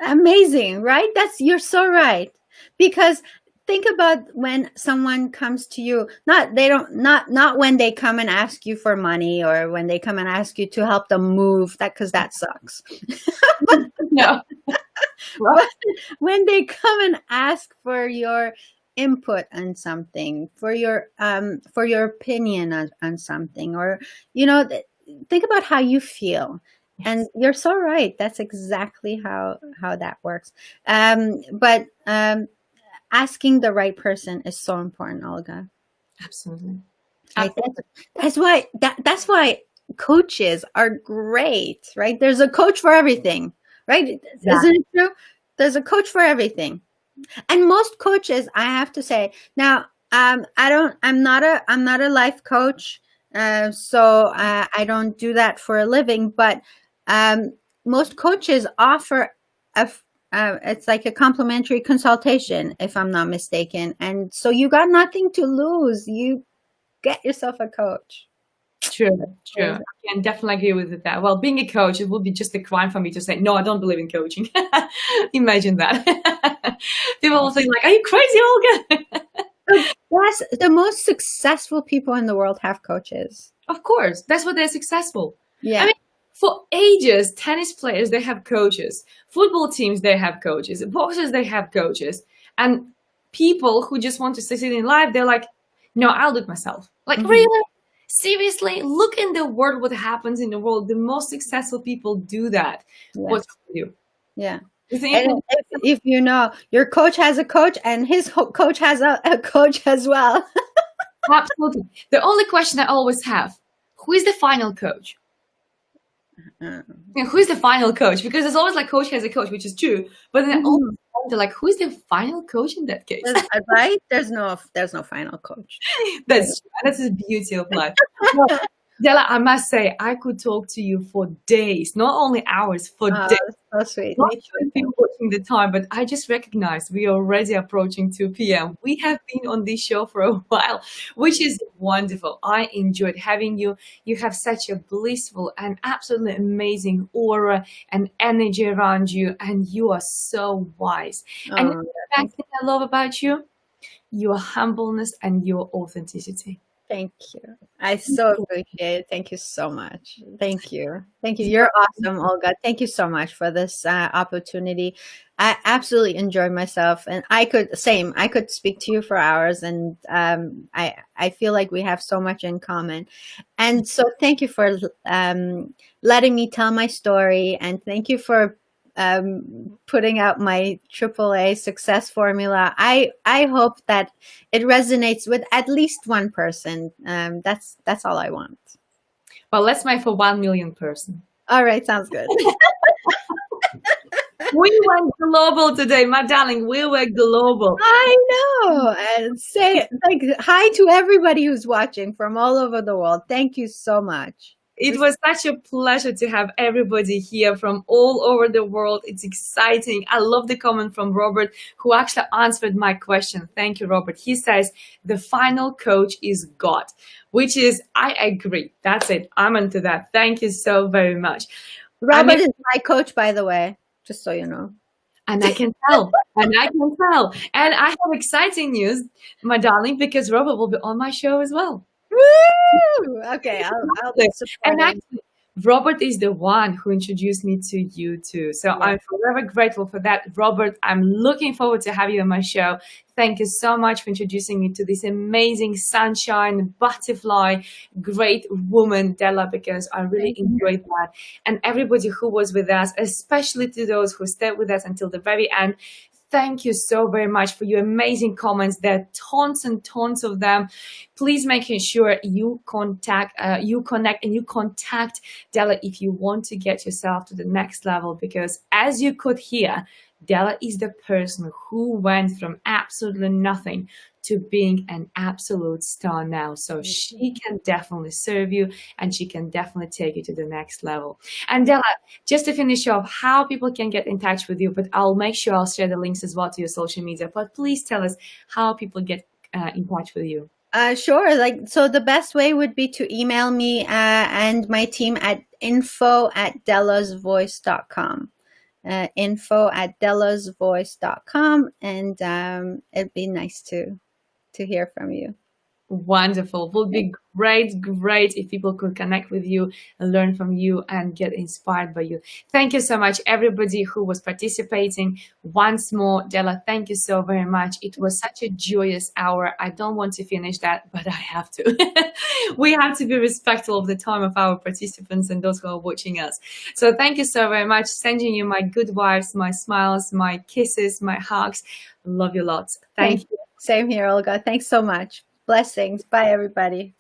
Amazing, right? You're so right. Because think about when someone comes to you, not when they come and ask you for money or when they come and ask you to help them move, because that sucks. No. But when they come and ask for your input on something, for your opinion on something, or think about how you feel. Yes. And you're so right. That's exactly how that works. But asking the right person is so important, Olga. Absolutely. That's why coaches are great, right? There's a coach for everything, right? Yeah. Isn't it true? There's a coach for everything. And most coaches, I have to say, now I'm not a life coach, so I don't do that for a living. But most coaches offer it's like a complimentary consultation, if I'm not mistaken. And so you got nothing to lose. You get yourself a coach. True. I can definitely agree with that. Well, being a coach, it would be just a crime for me to say, no, I don't believe in coaching. Imagine that. People will think like, are you crazy, Olga? Yes, the most successful people in the world have coaches. Of course. That's why they're successful. Yeah. I mean, for ages, tennis players, they have coaches. Football teams, they have coaches. Boxers, they have coaches. And people who just want to succeed in life, they're like, no, I'll do it myself. Like, really? Seriously? Look in the world what happens in the world. The most successful people do that. Yes. What do you do? Yeah. And if you know, your coach has a coach and his coach has a coach as well. Absolutely. The only question I always have, who is the final coach? Who is the final coach? Because there's always like coach has a coach, which is true. But then always wonder, like, who is the final coach in that case? Right? There's no final coach. That's true. That's the beauty of life. Well, Dela, I must say, I could talk to you for days, not only hours, for days. So sweet. Not sure if you're watching the time, but I just recognized we are already approaching 2 p.m. We have been on this show for a while, which is wonderful. I enjoyed having you. You have such a blissful and absolutely amazing aura and energy around you, and you are so wise. And the fact that I love about you, your humbleness and your authenticity. Thank you. I so appreciate it. Thank you so much. Thank you. Thank you. You're awesome, Olga. Thank you so much for this opportunity. I absolutely enjoyed myself, and I could speak to you for hours, and I feel like we have so much in common. And so thank you for letting me tell my story, and thank you for putting out my AAA success formula. I hope that it resonates with at least one person. That's all I want. Well, let's make for 1 million person. All right, sounds good. We went global today, my darling. We were global. I know. And say like hi to everybody who's watching from all over the world. Thank you so much. It was such a pleasure to have everybody here from all over the world. It's exciting. I love the comment from Robert, who actually answered my question. Thank you, Robert. He says, the final coach is God, which is, I agree. That's it. I'm into that. Thank you so very much. Robert is my coach, by the way, just so you know. And I can tell. And I can tell. And I have exciting news, my darling, because Robert will be on my show as well. Woo! Okay, I'll be supporting. And actually, Robert is the one who introduced me to you too. So I'm forever grateful for that. Robert, I'm looking forward to have you on my show. Thank you so much for introducing me to this amazing sunshine, butterfly, great woman, Dela, because I really enjoyed that. And everybody who was with us, especially to those who stayed with us until the very end, thank you so very much for your amazing comments. There are tons and tons of them. Please make sure you connect and you contact Dela if you want to get yourself to the next level, because as you could hear, Dela is the person who went from absolutely nothing to being an absolute star now. So she can definitely serve you, and she can definitely take you to the next level. And Dela, just to finish off, how people can get in touch with you, but I'll make sure I'll share the links as well to your social media. But please tell us how people get in touch with you. Sure. So the best way would be to email me and my team at info@delasvoice.com. Info@delasvoice.com, and it'd be nice to hear from you. Wonderful. Would be great if people could connect with you and learn from you and get inspired by you. Thank you so much, everybody who was participating. Once more, Dela, thank you so very much. It was such a joyous hour. I don't want to finish that, but I have to. We have to be respectful of the time of our participants and those who are watching us. So thank you so very much. Sending you my good vibes, my smiles, my kisses, my hugs. Love you lots. Thank you. Same here, Olga. Thanks so much. Blessings. Bye, everybody.